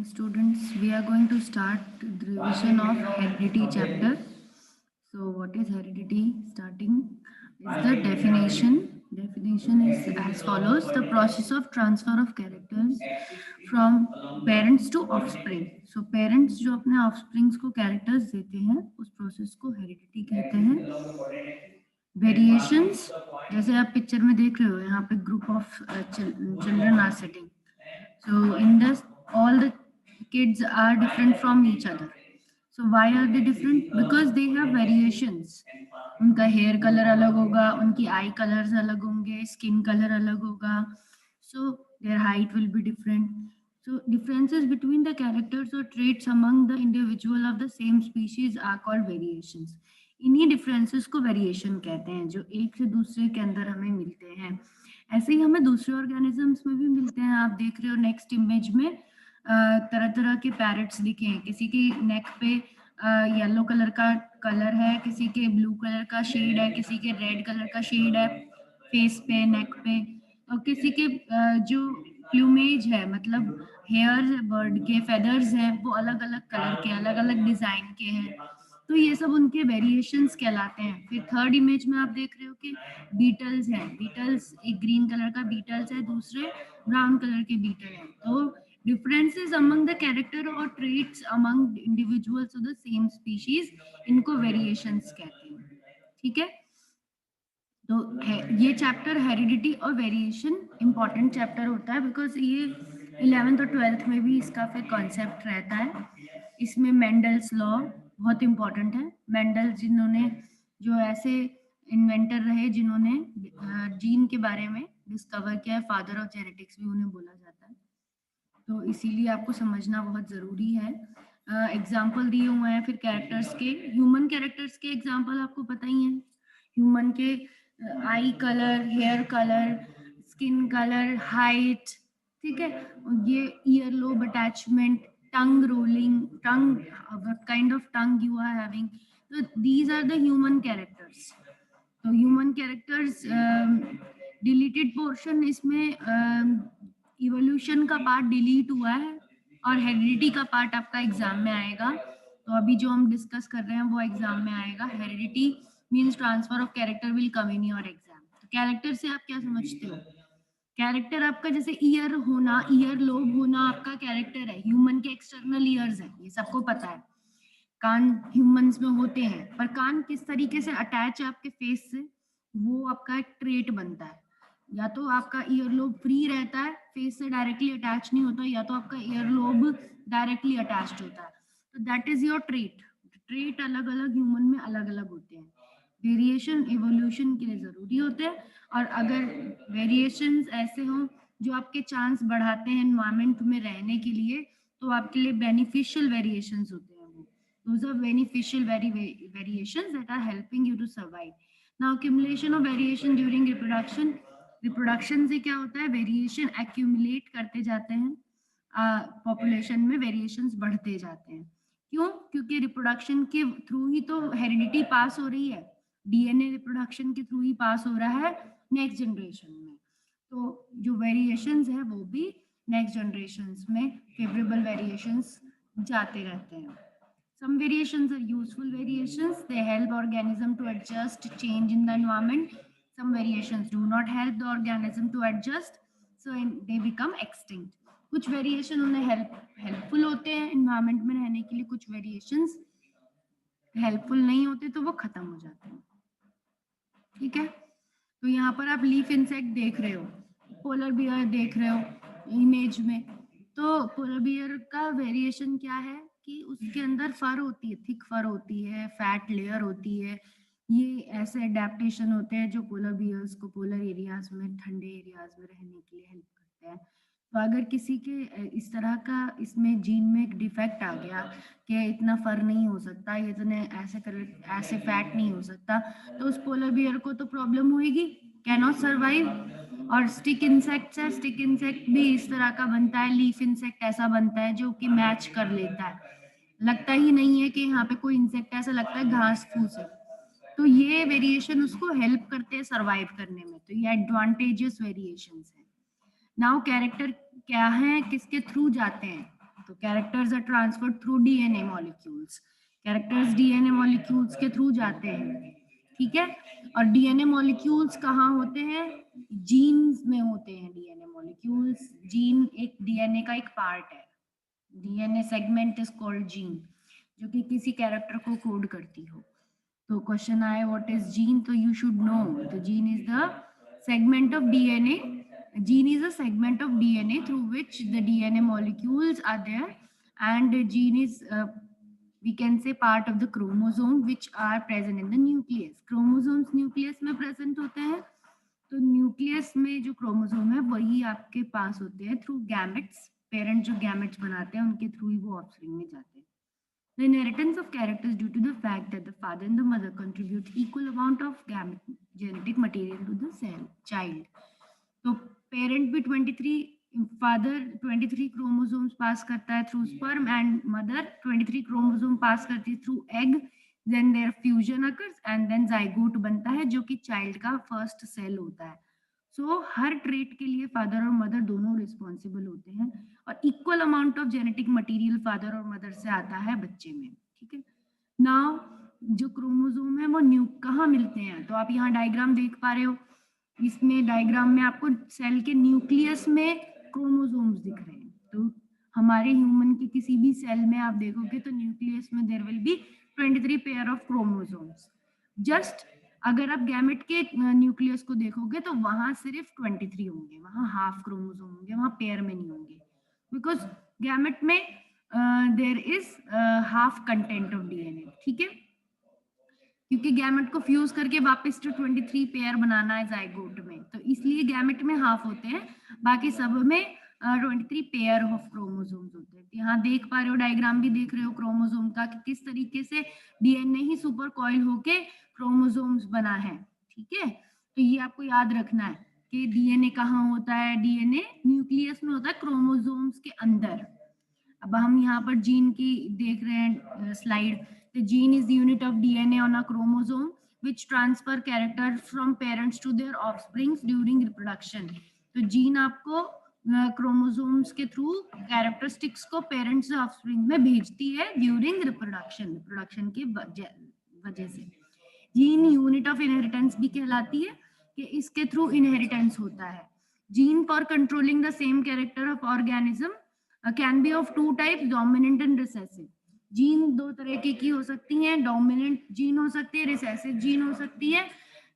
Students, we are going to start the revision of heredity chapter. So what is heredity? Starting is the definition. Definition is as follows: the process of transfer of characters from parents to offspring. So parents जो अपने offsprings को characters देते हैं, उस process को heredity कहते हैं. Variations, जैसे आप पिक्चर में देख रहे हो, यहाँ पे group of children are sitting. So in this, all the kids are different from each other. So why are they different? Because they have variations. उनका hair color अलग होगा, उनकी eye colors अलग होंगे, skin color अलग होगा. So their height will be different. So differences between the characters or traits among the individual of the same species are called variations. इन्हीं differences को variation कहते हैं, जो एक से दूसरे के अंदर हमें मिलते हैं. ऐसे ही हमें दूसरे ऑर्गेनिजम्स में भी मिलते हैं. आप देख रहे हो नेक्स्ट इमेज में तरह तरह के पैरट्स दिखे हैं. किसी की नेक पे येलो कलर का कलर है, किसी के ब्लू कलर का शेड है, किसी के रेड कलर का शेड है फेस पे, नेक पे, और किसी के जो प्लूमेज है, मतलब हेयर्स है बर्ड के, फेदर्स हैं, वो अलग अलग कलर के, अलग अलग डिजाइन के हैं. तो ये सब उनके वेरिएशंस कहलाते हैं. फिर थर्ड इमेज में आप देख रहे हो कि बीटल्स हैं. बीटल्स, एक ग्रीन कलर का बीटल्स है, दूसरे ब्राउन कलर के बीटल हैं. तो डिफरेंसेस अमंग द कैरेक्टर और traits among individuals of the same species, इनको वेरिएशंस कहते हैं. ठीक है. तो ये चैप्टर हेरिडिटी और वेरिएशन इंपॉर्टेंट चैप्टर होता है, बिकॉज ये 11th और 12th में भी इसका फिर कॉन्सेप्ट रहता है. इसमें मेंडल्स लॉ बहुत इंपॉर्टेंट है. मेंडल जिन्होंने, जो ऐसे इन्वेंटर रहे जिन्होंने जीन के बारे में डिस्कवर किया है, फादर ऑफ जेनेटिक्स भी उन्हें बोला जाता है. तो इसीलिए आपको समझना बहुत जरूरी है. एग्जाम्पल दिए हुए हैं फिर कैरेक्टर्स के. ह्यूमन कैरेक्टर्स के एग्जाम्पल आपको पता ही है. ह्यूमन के eye colour, hair colour, skin colour, height. ठीक है. ये ear lobe attachment, tongue rolling, tongue, what kind of tongue you are having. So these are the human characters. तो ह्यूमन कैरेक्टर्स डिलीटेड पोर्शन, इसमें evolution का part delete हुआ है और heredity का पार्ट आपका एग्जाम में आएगा. तो अभी जो हम डिस्कस कर रहे हैं वो एग्जाम में आएगा. Heredity means transfer of character will come in your exam. तो कैरेक्टर से आप क्या समझते हो? कैरेक्टर आपका जैसे ईयर होना, ईयर लोब होना आपका कैरेक्टर है. ह्यूमन के एक्सटर्नल ईयर्स है, ये सबको पता है. कान ह्यूमंस में होते हैं, पर कान किस तरीके से अटैच है आपके फेस से, वो आपका एक ट्रेट बनता है. या तो आपका ईयर लोब फ्री रहता है, फेस से डायरेक्टली अटैच नहीं होता, या तो आपका ईयर लोब डायरेक्टली अटैच्ड होता है. तो that is your trait. Trait अलग अलग ह्यूमन में अलग अलग होते हैं. वेरिएशन इवोल्यूशन के लिए जरूरी होते हैं. और अगर वेरिएशंस ऐसे हों जो आपके चांस बढ़ाते हैं एनवायरमेंट में रहने के लिए, तो आपके लिए बेनिफिशियल वेरिएशंस होते हैं. Those are beneficial variations that are helping you to survive. Now accumulation of variation during reproduction. Reproduction से क्या होता है? वेरिएशन accumulate करते जाते हैं, पॉपुलेशन में वेरिएशंस बढ़ते जाते हैं. क्यों? क्योंकि रिप्रोडक्शन के थ्रू ही तो हेरिडिटी पास हो रही है. डीएनए रिप्रोडक्शन के थ्रू ही पास हो रहा है नेक्स्ट जनरेशन में. तो जो वेरिएशंस है वो भी नेक्स्ट जनरेशंस में फेवरेबल वेरिएशंस जाते रहते हैं. Some variations are useful variations. They help organism to adjust change in the environment. Some variations do not help the organism to adjust, so they become extinct. कुछ variation उन्हें helpful होते हैं environment में रहने के लिए, कुछ वेरिएशंस हेल्पफुल नहीं होते तो वो खत्म हो जाते हैं. ठीक है. तो यहाँ पर आप लीफ इंसेक्ट देख रहे हो, पोलर बियर देख रहे हो इमेज में. तो पोलर बियर का वेरिएशन क्या है कि उसके अंदर फर होती है, थिक फर होती है, फैट लेयर होती है. ये ऐसे एडेप्टेशन होते हैं जो पोलर बियर्स को पोलर एरियाज में, ठंडे एरियाज में रहने के लिए हेल्प करते हैं. तो अगर किसी के इस तरह का इसमें जीन में एक डिफेक्ट आ गया कि इतना फर नहीं हो सकता, इतने ऐसे फैट नहीं हो सकता, तो उस पोलर बियर को तो प्रॉब्लम होगी, कैन नॉट सर्वाइव. और स्टिक इंसेक्ट्स है, स्टिक इंसेक्ट भी इस तरह का बनता है. लीफ इंसेक्ट ऐसा बनता है जो कि मैच कर लेता है, लगता ही नहीं है कि यहाँ पे कोई इंसेक्ट, ऐसा लगता है घास फूस है. तो ये वेरिएशन उसको हेल्प करते हैं सर्वाइव करने में. तो ये एडवांटेजेस वेरिएशंस है. नाउ कैरेक्टर क्या है, किसके थ्रू जाते हैं? तो तो characters are transferred through DNA molecules, characters DNA molecules के थ्रू जाते हैं, ठीक है। और डीएनए मॉलिक्यूल्स कहाँ होते हैं, जीन्स में होते हैं डीएनए मॉलिक्यूल्स। जीन एक डीएनए का एक पार्ट है, DNA segment is called gene, जो कि किसी कैरेक्टर को कोड करती हो। तो क्वेश्चन आए व्हाट इज जीन, तो यू शुड नो, तो gene is the segment of DNA. Gene is a segment of DNA through which the DNA molecules are there, and gene is we can say part of the chromosome which are present in the nucleus. Chromosomes nucleus में present होते हैं, तो nucleus में जो chromosome है वही आपके पास होते हैं थ्रू गैमेट्स, पेरेंट जो गैमेट्स बनाते हैं उनके थ्रू ही वो ऑफस्प्रिंग में जाते हैं। The inheritance of characters due to the fact that the father and the mother contribute equal amount of genetic material to the child. तो पेरेंट भी 23, फादर 23 क्रोमोसोम्स पास करता है through sperm, and mother 23 chromosome pass करती है through egg, then their fusion occurs and then zygote बनता है जो कि चाइल्ड का फर्स्ट सेल होता है। सो हर ट्रेट के लिए फादर और मदर दोनों रिस्पॉन्सिबल होते हैं, और equal amount of genetic material father और मदर से आता है बच्चे में, ठीक है। नाउ जो क्रोमोसोम है वो कहाँ मिलते हैं, तो आप यहाँ डायग्राम देख पा रहे हो, इसमें डायग्राम में आपको सेल के न्यूक्लियस में क्रोमोसोम्स दिख रहे हैं। तो हमारे ह्यूमन के किसी भी सेल में आप देखोगे तो न्यूक्लियस में there will be 23 pair of chromosomes. Just अगर आप गैमेट के न्यूक्लियस को देखोगे तो वहां सिर्फ 23 होंगे, वहां हाफ क्रोमोसोम होंगे, वहां पेयर में नहीं होंगे, बिकॉज गैमेट में there is half content of DNA, ठीक है, क्योंकि गैमेट को फ्यूज करके वापस तो 23 पेयर बनाना है जाइगोट में, तो इसलिए गैमेट में हाफ होते हैं, बाकी सब में 23 पेयर ऑफ क्रोमोसोम्स होते हैं। यहाँ देख पा रहे हो, डायग्राम भी देख रहे हो क्रोमोसोम का कि किस तरीके से डीएनए ही सुपर कॉइल होके क्रोमोसोम्स बना है, ठीक है। तो ये आपको याद रखना है कि डीएनए कहाँ होता है, डीएनए न्यूक्लियस में होता है, क्रोमोसोम्स के अंदर। अब हम यहाँ पर जीन की देख रहे हैं slide, the gene is the unit of DNA on a chromosome which transfer characters from parents to their offsprings during reproduction. तो जीन आपको क्रोमोसोम्स के थ्रू कैरेक्टरिस्टिक्स को पेरेंट्स से ऑफस्प्रिंग में भेजती है ड्यूरिंग रिप्रोडक्शन की वजह से। जीन यूनिट ऑफ इनहेरिटेंस भी कहलाती है कि इसके थ्रू इनहेरिटेंस होता है। Gene for controlling the same character of organism can be of two types, dominant and recessive. Gene दो तरह की हो सकती हैं, डोमिनेंट जीन हो सकती है, रिसेसिव जीन हो सकती है।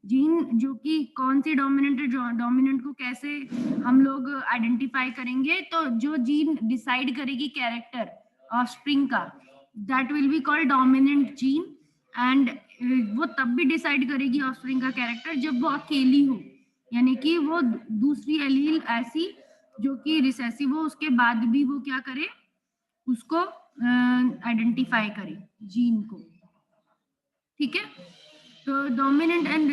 जीन जो कि कौन सी डोमिनेंट है, डोमिनेंट को कैसे हम लोग आइडेंटिफाई करेंगे, तो जो जीन डिसाइड करेगी कैरेक्टर ऑफस्प्रिंग का, that will be called dominant gene, and वो तब भी डिसाइड करेगी ऑफस्प्रिंग का कैरेक्टर जब वो अकेली हो, यानी कि वो दूसरी एलील ऐसी जो कि रिसेसिव हो उसके बाद भी वो क्या करे, उसको आइडेंटिफाई करे जीन को, ठीक है। तो डोमिनेंट एंड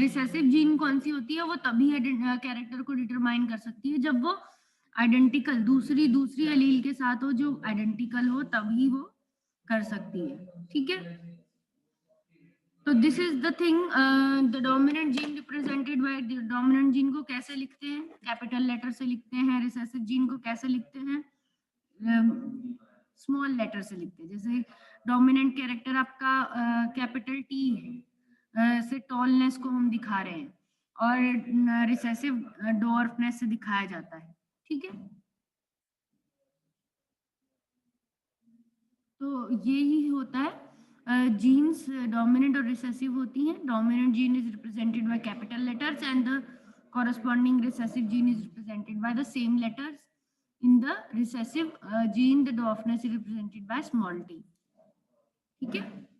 रिसेसिव जीन कौन सी होती है, वो तभी कैरेक्टर को डिटरमाइन कर सकती है जब वो आइडेंटिकल दूसरी एलील के साथ हो, जो आइडेंटिकल हो तभी वो कर सकती है, ठीक है। तो this is the thing, the dominant gene represented by, dominant gene को कैसे लिखते हैं, कैपिटल लेटर से लिखते हैं। रिसेसिव जीन को कैसे लिखते हैं, स्मॉल लेटर से लिखते हैं। जैसे डोमिनेंट कैरेक्टर आपका कैपिटल टी से टॉलनेस को हम दिखा रहे हैं, और रिसेसिव डॉर्फनेस से दिखाया जाता है, ठीक है। तो यही होता है, जीन्स डोमिनेंट और रिसेसिव होती हैं। Dominant gene is represented by capital letters and the corresponding recessive gene is represented by the same letters. In the recessive gene, the dwarfness is represented by small t, ठीक है।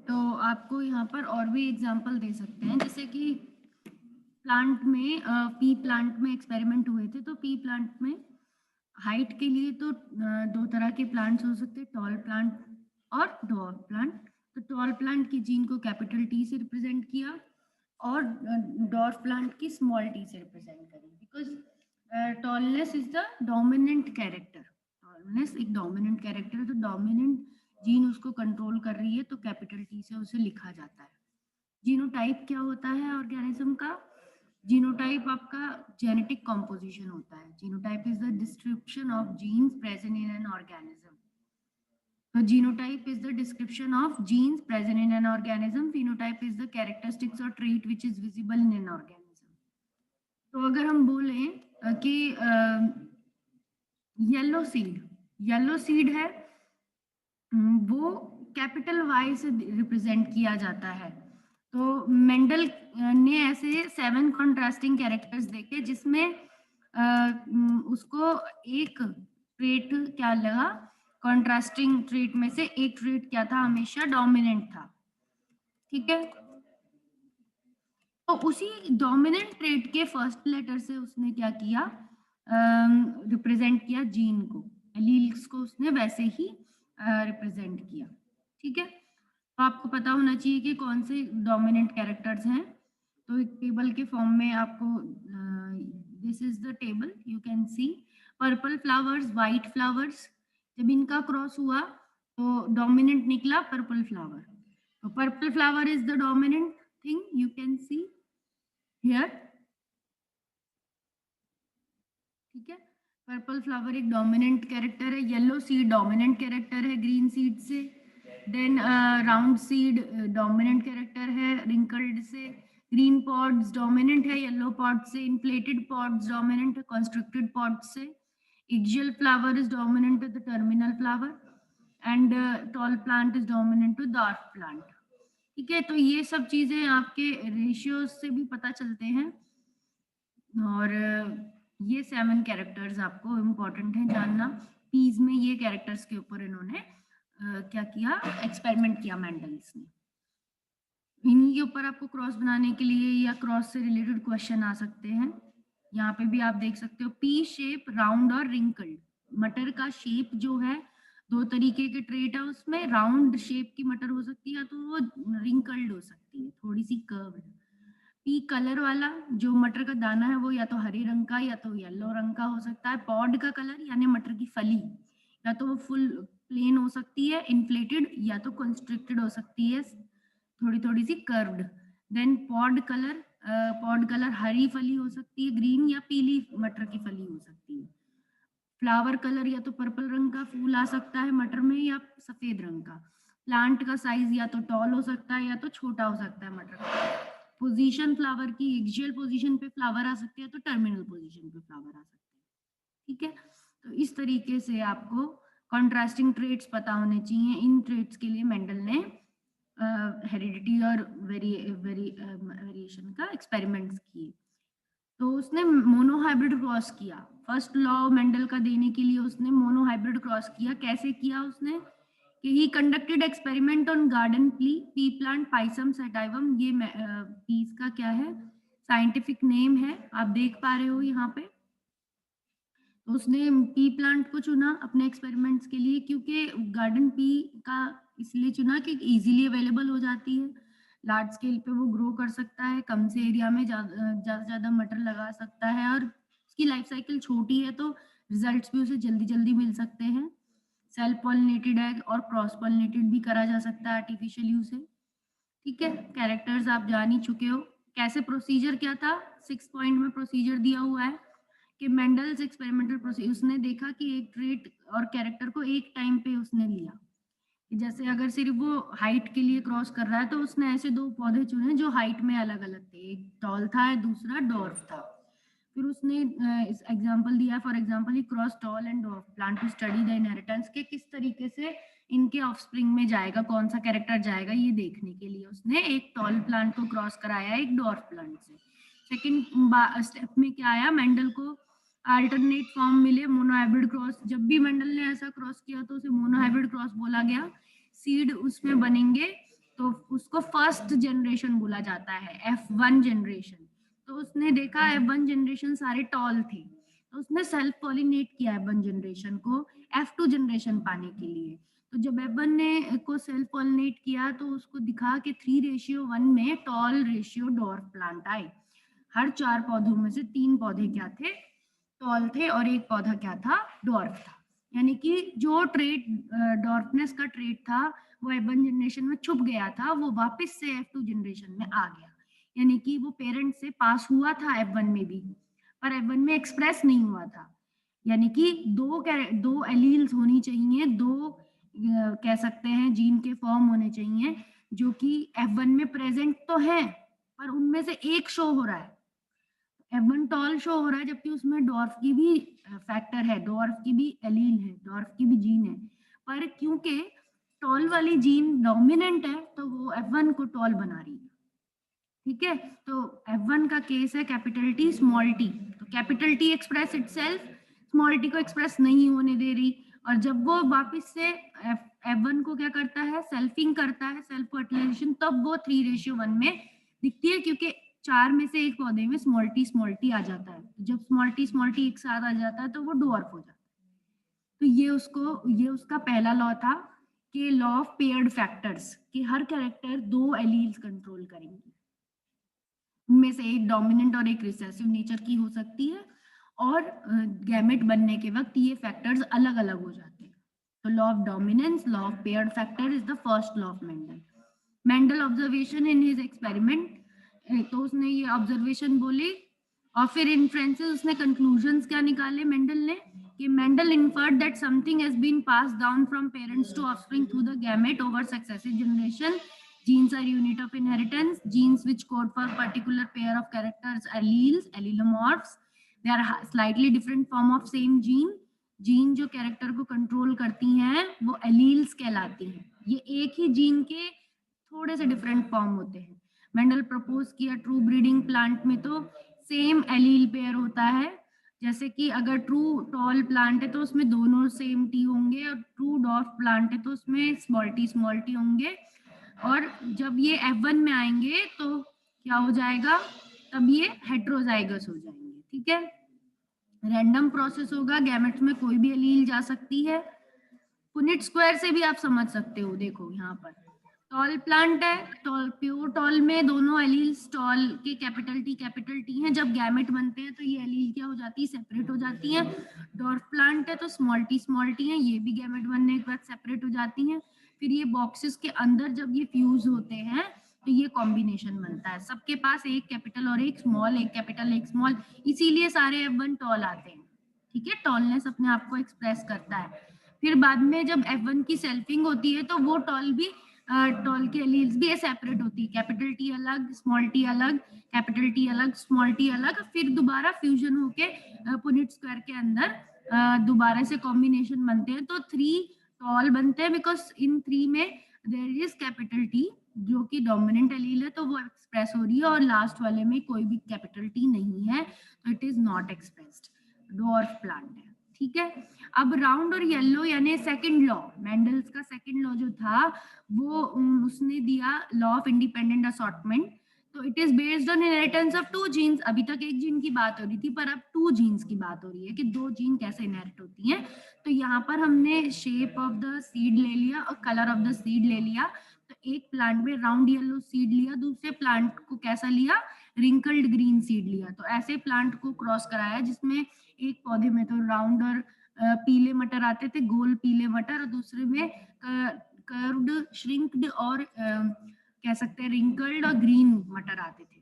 तो आपको यहाँ पर और भी एग्जाम्पल दे सकते हैं, जैसे कि प्लांट में पी प्लांट में एक्सपेरिमेंट हुए थे, तो पी प्लांट में हाइट के लिए तो दो तरह के प्लांट्स हो सकते हैं, टॉल प्लांट और डॉर्फ प्लांट। तो टॉल प्लांट की जीन को कैपिटल टी से रिप्रेजेंट किया और डॉर्फ प्लांट की स्मॉल टी से रिप्रेजेंट करी, because tallness is the dominant character. Tallness एक डोमिनेंट कैरेक्टर है, तो डोमिनेंट जीन उसको कंट्रोल कर रही है, तो कैपिटल टी से उसे लिखा जाता है। जीनोटाइप क्या होता है ऑर्गेनिज्म का? जीनोटाइप आपका जेनेटिक कॉम्पोजिशन होता है। Genotype is the description of genes present in an organism. तो genotype is the description of genes present in an organism. Phenotype is the characteristics or trait which is visible in an organism. तो अगर हम बोलें कि yellow seed है, वो capital Y से represent किया जाता है। तो मेंडल ने ऐसे 7 कॉन्ट्रास्टिंग कैरेक्टर्स देखे, जिसमें उसको एक ट्रेट क्या लगा, कॉन्ट्रास्टिंग ट्रेट में से एक ट्रेट क्या था, हमेशा डोमिनेंट था। ठीक है, तो उसी डोमिनेंट ट्रेट के फर्स्ट लेटर से उसने क्या किया, रिप्रेजेंट किया जीन को, एलील्स को उसने वैसे ही रिप्रेजेंट किया। ठीक है, तो आपको पता होना चाहिए कि कौन से डोमिनेंट कैरेक्टर्स हैं। तो एक टेबल के फॉर्म में आपको, this is the table, you can see purple flowers, white flowers. जब इनका क्रॉस हुआ तो डोमिनेंट निकला पर्पल फ्लावर। तो purple flower is the dominant thing, you can see here. ठीक है, पर्पल फ्लावर एक डोमिनेंट कैरेक्टर है। येलो सीड डोमिनेंट कैरेक्टर है ग्रीन सीड से। Then round seed dominant character है रिंकल्ड से। ग्रीन पॉड्स डोमिनेंट है येलो पॉड से। इन्फ्लेटेड पॉड्स डोमिनेंट है कंस्ट्रक्टेड पॉड्स से। Axial flower is dominant to the terminal flower and tall plant is dominant to dwarf plant. ठीक है, तो ये सब चीजें आपके रेशियोज से भी पता चलते हैं, और ये 7 कैरेक्टर्स आपको इम्पोर्टेंट है जानना। पीज में ये कैरेक्टर्स के ऊपर इन्होंने क्या किया, एक्सपेरिमेंट किया मेंडल्स ने। इन्हीं के ऊपर आपको क्रॉस बनाने के लिए या क्रॉस से रिलेटेड क्वेश्चन आ सकते हैं। यहाँ पे भी आप देख सकते हो पी शेप, राउंड और रिंकल्ड। मटर का शेप जो है, 2 तरीके के ट्रेट है उसमें। राउंड शेप की मटर हो सकती है, या तो वो रिंकल्ड हो सकती है, थोड़ी सी कर्व। पी कलर वाला जो मटर का दाना है, वो या तो हरे रंग का या तो येलो रंग का हो सकता है। पॉड का कलर यानी मटर की फली, या तो वो फुल प्लेन हो सकती है इन्फ्लेटेड, या तो कंस्ट्रिक्टेड हो सकती है थोड़ी थोड़ी सी कर्व्ड। देन पॉड कलर हरी फली हो सकती है ग्रीन, या पीली मटर की फली हो सकती है। फ्लावर कलर या तो पर्पल रंग का फूल आ सकता है मटर में, या सफेद रंग का। प्लांट का साइज या तो टॉल हो सकता है या तो छोटा हो सकता है मटर का। पोजीशन फ्लावर की, एक्सियल पोजीशन पे फ्लावर आ सकते हैं तो टर्मिनल पोजीशन पे फ्लावर आ सकते हैं। ठीक है, तो इस तरीके से आपको कॉन्ट्रास्टिंग ट्रेट्स पता होने चाहिए। इन ट्रेट्स के लिए मेंडल ने हेरिडिटी और वेरिएशन का एक्सपेरिमेंट्स किए। तो उसने मोनोहाइब्रिड क्रॉस किया। फर्स्ट लॉ मेंडल का देने के लिए उसने मोनोहाइब्रिड क्रॉस किया। कैसे किया उसने, कि he conducted experiment on garden pea plant Pisum sativum. ये पीस का क्या है, साइंटिफिक नेम है, आप देख पा रहे हो यहाँ पे। तो उसने पी प्लांट को चुना अपने एक्सपेरिमेंट्स के लिए, क्योंकि गार्डन पी का इसलिए चुना कि इजीली अवेलेबल हो जाती है, लार्ज स्केल पे वो ग्रो कर सकता है, कम से एरिया में ज्यादा मटर लगा सकता है, और उसकी लाइफ साइकिल छोटी है, तो रिजल्ट्स भी उसे जल्दी जल्दी मिल सकते हैं। सेल्फ पॉलिनेटेड है और क्रॉस पॉलिनेटेड भी करा जा सकता है आर्टिफिशियली उसे। ठीक है, कैरेक्टर्स आप जान ही चुके हो। कैसे प्रोसीजर क्या था, 6 पॉइंट में प्रोसीजर दिया हुआ है कि मेंडल्स एक्सपेरिमेंटल प्रोसीजर। उसने देखा कि एक ट्रेट और कैरेक्टर को एक टाइम पे उसने लिया। जैसे अगर सिर्फ वो हाइट के लिए क्रॉस कर रहा है, तो उसने ऐसे 2 पौधे चुने जो हाइट में अलग अलग थे, एक टॉल था दूसरा डॉर्फ था। फिर उसने इस एग्जांपल दिया, for example he cross tall and dwarf plant to study the inheritance, के किस तरीके से इनके ऑफस्प्रिंग में जाएगा, कौन सा कैरेक्टर जाएगा, ये देखने के लिए उसने एक टॉल प्लांट को क्रॉस कराया एक डॉर्फ प्लांट से। सेकेंड स्टेप में क्या आया, मेंडल को अल्टरनेट फॉर्म मिले, मोनोहाइब्रिड क्रॉस। जब भी मेंडल ने ऐसा क्रॉस किया तो उसे मोनोहाइब्रिड क्रॉस बोला गया। सीड उसमें बनेंगे तो उसको फर्स्ट जनरेशन बोला जाता है, F1 जनरेशन। तो उसने देखा F1 जनरेशन सारे टॉल थे, तो उसने सेल्फ पॉलिनेट किया F1 जनरेशन को F2 जनरेशन पाने के लिए। तो जब F1 ने को सेल्फ पॉलिनेट किया तो उसको दिखा कि 3:1 में टॉल रेशियो डॉर्फ प्लांट आए। हर 4 पौधों में से 3 पौधे क्या थे, टॉल थे, और एक पौधा क्या था, डॉर्फ था। यानी कि जो ट्रेट डॉर्फनेस का ट्रेट था वो F1 जनरेशन में छुप गया था, वो वापस से F2 जनरेशन में आ गया। यानी कि वो पेरेंट से पास हुआ था F1 में भी, पर F1 में एक्सप्रेस नहीं हुआ था। यानी कि दो एलील्स होनी चाहिए, दो कह सकते हैं जीन के फॉर्म होने चाहिए जो कि F1 में प्रेजेंट तो है, पर उनमें से एक शो हो रहा है, F1 टॉल शो हो रहा है, जबकि उसमें डॉर्फ की भी फैक्टर है, डॉर्फ की भी एलील है, डॉर्फ की भी जीन है। पर क्योंकि टॉल वाली जीन डोमिनेंट है तो वो F1 को टॉल बना रही है। ठीक है, तो F1 का केस है कैपिटल टी स्मॉल टी, तो capital T express itself, small T को एक्सप्रेस नहीं होने दे रही, और जब वो वापस से F1 को क्या करता है, सेल्फिंग करता है, सेल्फ फर्टिलाइजेशन, तब वो 3:1 में दिखती है, क्योंकि 4 में से एक पौधे में स्मॉल टी आ जाता है। जब स्मॉल टी एक साथ आ जाता है तो वो डॉर्फ हो जाता है। तो ये उसका पहला लॉ था कि लॉ ऑफ पेयर्ड फैक्टर्स, कि हर कैरेक्टर 2 एलील्स कंट्रोल करेंगे, उनमें से एक डोमिनेंट और एक रिसेसिव नेचर की हो सकती है, और गैमेट बनने के वक्त ये फैक्टर्स अलग अलग हो जाते हैं। तो law of dominance, law of paired factor is the first law of Mendel. Mendel observation in his experiment, तो उसने ये ऑब्जर्वेशन बोली, और फिर इन्फ्रेंसेस, उसने कंक्लूजन्स क्या निकाले मेंडल ने, कि Mendel inferred that something has been passed down from parents to offspring through the gamete over successive generation. Genes are unit of inheritance. Genes which code for particular pair of characters, alleles, allelomorphs. They are slightly different form of same gene. Gene जो character को control करती हैं वो alleles कहलाती हैं। ये एक ही gene के थोड़े से डिफरेंट फॉर्म होते हैं। मेंडल प्रपोज किया ट्रू ब्रीडिंग प्लांट में तो सेम एलील पेयर होता है, जैसे कि अगर ट्रू टॉल प्लांट है तो उसमें दोनों सेम टी होंगे, और ट्रू डॉर्फ प्लांट है तो उसमें स्मॉल टी होंगे। और जब ये F1 में आएंगे तो क्या हो जाएगा, तब ये हेट्रोजाइगस हो जाएंगे। ठीक है, रैंडम प्रोसेस होगा, गैमेट्स में कोई भी एलील जा सकती है। पुनिट स्क्वायर से भी आप समझ सकते हो, देखो यहाँ पर टॉल प्लांट है, टॉल प्योर टॉल में दोनों एलील्स टॉल के कैपिटल टी हैं, जब गैमेट बनते हैं तो ये एलील क्या हो जाती है, सेपरेट हो जाती हैं। डॉर्फ प्लांट है तो स्मॉल टी है, ये भी गैमेट बनने के बाद सेपरेट हो जाती हैं। फिर ये बॉक्सेस के अंदर जब ये फ्यूज होते हैं तो ये कॉम्बिनेशन बनता है, सबके पास एक कैपिटल और एक स्मॉल, एक कैपिटल एक स्मॉल, इसीलिए सारे F1 टॉल आते हैं। ठीक है, टॉलनेस अपने आप को एक्सप्रेस करता है। फिर बाद में जब F1 की सेल्फिंग होती है तो वो टॉल के एलील्स भी सेपरेट होती है, कैपिटल टी अलग, स्मॉल टी अलग, कैपिटल टी अलग, स्मॉल टी अलग, फिर दोबारा फ्यूजन होके पुनिट स्क्वायर के अंदर दोबारा से कॉम्बिनेशन बनते हैं, तो 3 टॉल बनते हैं, बिकॉज इन 3 में देयर इज कैपिटल टी जो कि डोमिनेंट एलील है तो वो एक्सप्रेस हो रही है, और लास्ट वाले में कोई भी कैपिटल टी नहीं है तो it is not expressed, dwarf plant है। ठीक है, अब राउंड और येलो यानी सेकंड लॉ, मेंडल्स का सेकंड लॉ जो था वो उसने दिया लॉ ऑफ इंडिपेंडेंट असॉर्टमेंट। तो it is based on inheritance of 2 genes, अभी तक एक जीन की बात हो रही थी पर अब 2 जीन्स की बात हो रही है कि 2 जीन कैसे इनहेरिट होती हैं। तो यहाँ पर हमने शेप ऑफ द सीड ले लिया और कलर ऑफ द सीड ले लिया। तो एक प्लांट में राउंड येलो सीड लिया, दूसरे प्लांट को कैसा लिया, रिंकल्ड ग्रीन सीड लिया। तो ऐसे प्लांट को क्रॉस कराया जिसमें एक पौधे में तो राउंड और पीले मटर आते थे, गोल पीले मटर, और दूसरे में कर्व्ड, श्रिंक्ड और कह सकते हैं रिंकल्ड और ग्रीन मटर आते थे।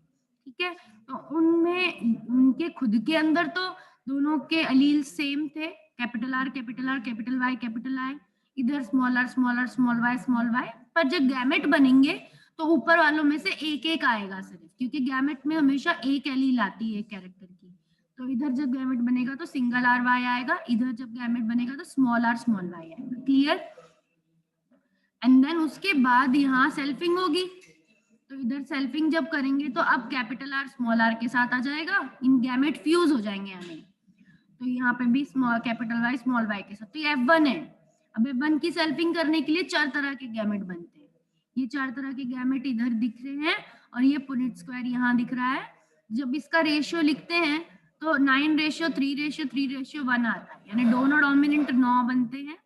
ठीक है, तो उनमें उनके खुद के अंदर तो दोनों के एलील सेम थे, कैपिटल आर कैपिटल वाई, इधर स्मॉल वाई, पर जब गैमेट बनेंगे तो ऊपर वालों में से एक एक आएगा सिर्फ, क्योंकि गैमेट में हमेशा एक एलील आती है कैरेक्टर की। तो इधर जब गैमेट बनेगा तो सिंगल आर वाई आएगा, इधर जब गैमेट बनेगा तो स्मॉल वाई आएगा। क्लियर? एंड देन उसके बाद यहाँ सेल्फिंग होगी, तो इधर सेल्फिंग जब करेंगे तो अब कैपिटल आर स्मॉल आर के साथ आ जाएगा, इन गैमेट फ्यूज हो जाएंगे हमें, तो यहाँ पे भी कैपिटल वाई स्मॉल वाई के साथ। तो ये F1 है। अब F1 की सेल्फिंग करने के लिए 4 तरह के गैमेट बनते हैं, ये 4 तरह के गैमेट इधर दिख रहे हैं और ये पुनेट स्क्वायर यहाँ दिख रहा है। जब इसका रेशियो लिखते हैं तो 9:3:3:1 आता है, यानी दोनों डोमिनेंट 9 बनते हैं।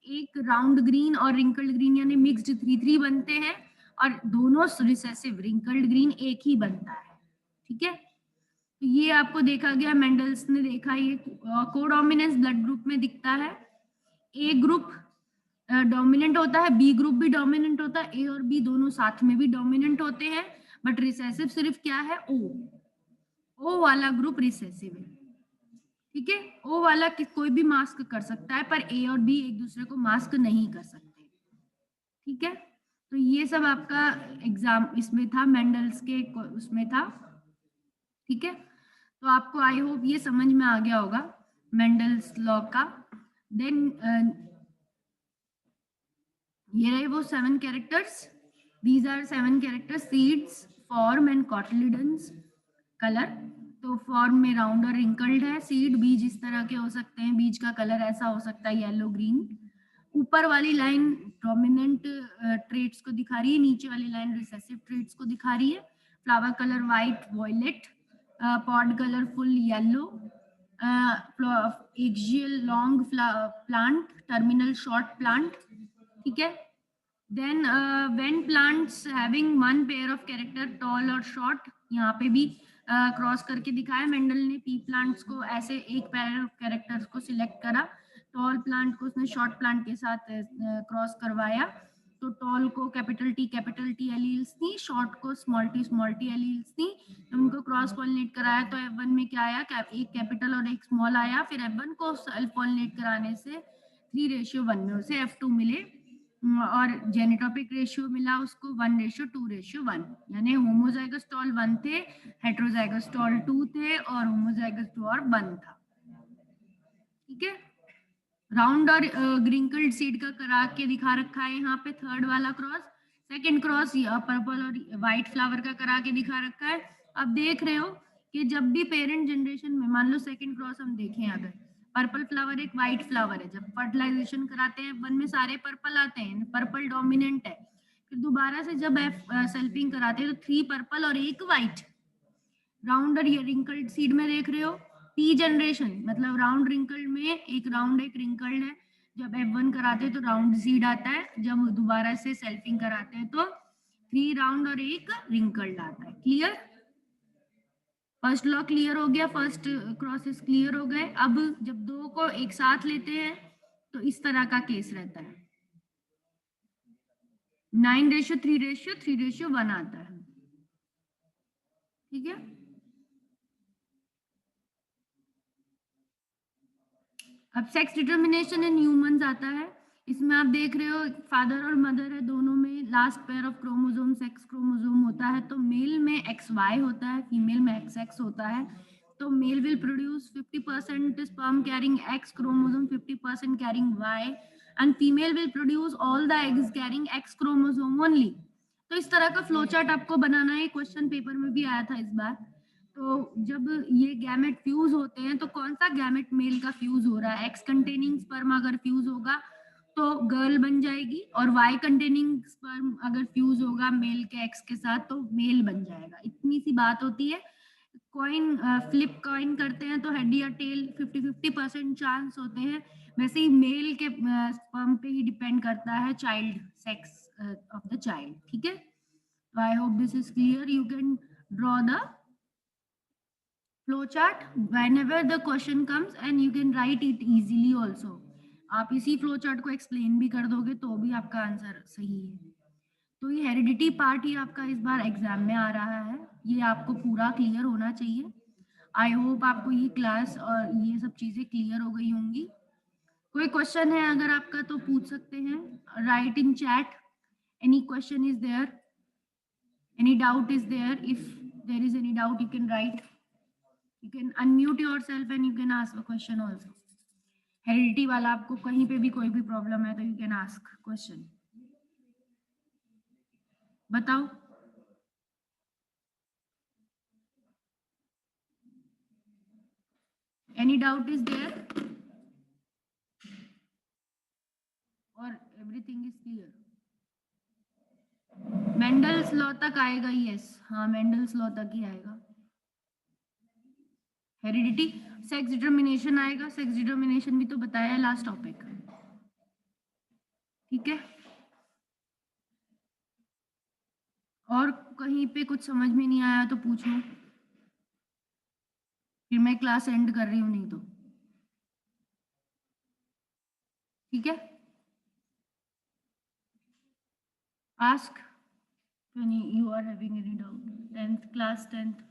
एक राउंड ग्रीन और रिंकल्ड ग्रीन यानी मिक्स्ड 3:3 बनते हैं, और दोनों रिसेसिव रिंकल्ड ग्रीन एक ही बनता है। ठीक है, तो ये आपको देखा गया, मेंडल्स ने देखा, ये कोडोमिनेंस ब्लड ग्रुप में दिखता है। ए ग्रुप डोमिनेंट होता है, बी ग्रुप भी डोमिनेंट होता है, ए और बी दोनों साथ में भी डोमिनेंट होते हैं, बट रिसेसिव सिर्फ क्या है, ओ वाला ग्रुप रिसेसिव है। ठीक है, ओ वाला कोई भी मास्क कर सकता है, पर ए और बी एक दूसरे को मास्क नहीं कर सकते। ठीक है, तो ये सब आपका एग्जाम इसमें था, मेंडल्स के उसमें था। ठीक है, तो आपको आई होप ये समझ में आ गया होगा मेंडल्स लॉ का। देन ये रहे वो 7 characters, these are 7 characters, seeds, form and cotyledons. Colour, तो फॉर्म में राउंड और रिंकल्ड है। सीड, बीज इस तरह के हो सकते हैं, बीज का कलर ऐसा हो सकता है, येलो ग्रीन। ऊपर वाली लाइन डोमिनेंट ट्रेट्स को दिखा रही है, नीचे वाली लाइन रिसेसिव ट्रेट्स को दिखा रही है। Flower colour white violet, pod colour full yellow, axial long plant, terminal short plant. ठीक है, then when plants having one pair of character tall और शॉर्ट, यहाँ पे भी क्रॉस करके दिखाया मेंडल ने। पी प्लांट्स को ऐसे एक पेयर ऑफ कैरेक्टर्स को सिलेक्ट करा, टॉल प्लांट को उसने शॉर्ट प्लांट के साथ क्रॉस करवाया। तो टॉल को कैपिटल टी एलील्स थी, शॉर्ट को स्मॉल टी एलील्स थी। तो उनको क्रॉस पॉलिनेट कराया, तो F1 में क्या आया, एक कैपिटल और एक स्मॉल आया। फिर F1 को सेल्फ पॉलिनेट कराने से 3:1 में उसे F2 मिले, और जेनेटोपिक रेशियो मिला उसको 1:2:1, यानी होमोजाइगस टॉल 1 थे, हेट्रोजाइगस टॉल 2 थे, और होमोजाइगस डॉर्फ 1 था। ठीक है, राउंड और ग्रिंकल्ड सीड का करा के दिखा रखा है यहाँ पे थर्ड वाला क्रॉस। सेकंड क्रॉस पर्पल और व्हाइट फ्लावर का करा के दिखा रखा है। अब देख रहे हो कि जब भी पेरेंट जनरेशन में, मान लो सेकंड क्रॉस हम देखें, अगर पर्पल फ्लावर एक व्हाइट फ्लावर है, जब फर्टिलाइजेशन कराते हैं वन में सारे पर्पल आते हैं, पर्पल डोमिनेंट है। फिर दोबारा से जब सेल्फिंग कराते हैं तो 3 पर्पल और 1 व्हाइट। राउंड और ये रिंकल्ड सीड में देख रहे हो, पी जनरेशन मतलब राउंड रिंकल्ड में एक राउंड एक रिंकल्ड है। जब F1 कराते हैं तो राउंड सीड आता है, जब दोबारा से सेल्फिंग कराते हैं तो 3 राउंड और 1 रिंकल्ड आता है। क्लियर, फर्स्ट लॉ क्लियर हो गया, फर्स्ट क्रॉसेस क्लियर हो गए। अब जब दो को एक साथ लेते हैं तो इस तरह का केस रहता है, 9:3:3:1 आता है। ठीक है, अब सेक्स डिटर्मिनेशन इन ह्यूमंस आता है। इसमें आप देख रहे हो फादर और मदर है, दोनों में last pair of chromosome sex chromosome होता है। तो मेल में XY होता है, फीमेल में XX होता है। तो male will produce 50% sperm carrying X chromosome, 50% carrying Y, and female will produce all the eggs carrying X chromosome only. तो इस तरह का फ्लो चार्ट आपको बनाना है, क्वेश्चन पेपर में भी आया था इस बार। तो जब ये गैमेट फ्यूज होते हैं तो कौन सा गैमेट मेल का फ्यूज हो रहा है, एक्स कंटेनिंग स्पर्म अगर फ्यूज होगा तो गर्ल बन जाएगी, और वाई कंटेनिंग स्पर्म अगर फ्यूज होगा मेल के एक्स के साथ तो मेल बन जाएगा। इतनी सी बात होती है। कॉइन फ्लिप कॉइन करते हैं तो हेड या टेल 50-50% चांस होते हैं। वैसे ही मेल के स्पर्म पे ही डिपेंड करता है child sex of the child. ठीक है, तो I hope this is clear. You can draw the flowchart whenever the question comes and you can write it easily also. आप इसी flowchart को explain भी कर दोगे तो भी आपका आंसर सही है। तो ये हेरिडिटी पार्ट ही आपका इस बार एग्जाम में आ रहा है, ये आपको पूरा क्लियर होना चाहिए। आई होप आपको ये क्लास और ये सब चीजें क्लियर हो गई होंगी। कोई क्वेश्चन है अगर आपका तो पूछ सकते हैं, write in chat, any question is there, any doubt is there, if there is any doubt you can write, you can unmute yourself and you can ask a question also. Heredity वाला आपको कहीं पे भी कोई भी problem है तो you can ask question. बताओ, एनी डाउट इज देयर और everything is clear? Mendel's law तक आएगा, यस, हाँ मेंडल्स लॉ तक ही आएगा। हेरिडिटी, सेक्स डिटर्मिनेशन आएगा, सेक्स डिटर्मिनेशन भी तो बताया है लास्ट टॉपिक, ठीक है। और कहीं पे कुछ समझ में नहीं आया तो पूछो, फिर मैं क्लास एंड कर रही हूँ नहीं तो, ठीक है। Ask when you are having any doubt, 10th class 10th.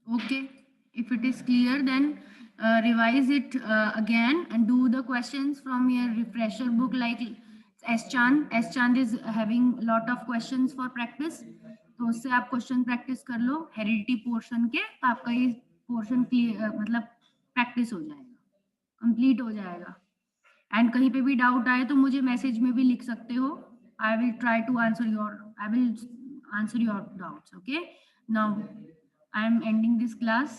Okay, if it is clear, then revise it again and do the questions from your refresher book like S-Chan. S-Chan is having lot of questions for practice. तो उससे आप question practice कर लो heredity portion के, तो आपका ये portion clear मतलब practice हो जाएगा, कंप्लीट हो जाएगा। एंड कहीं पे भी डाउट आए तो मुझे मैसेज में भी लिख सकते हो, I will try to answer your, I will answer your doubts, okay. Now I am ending this class.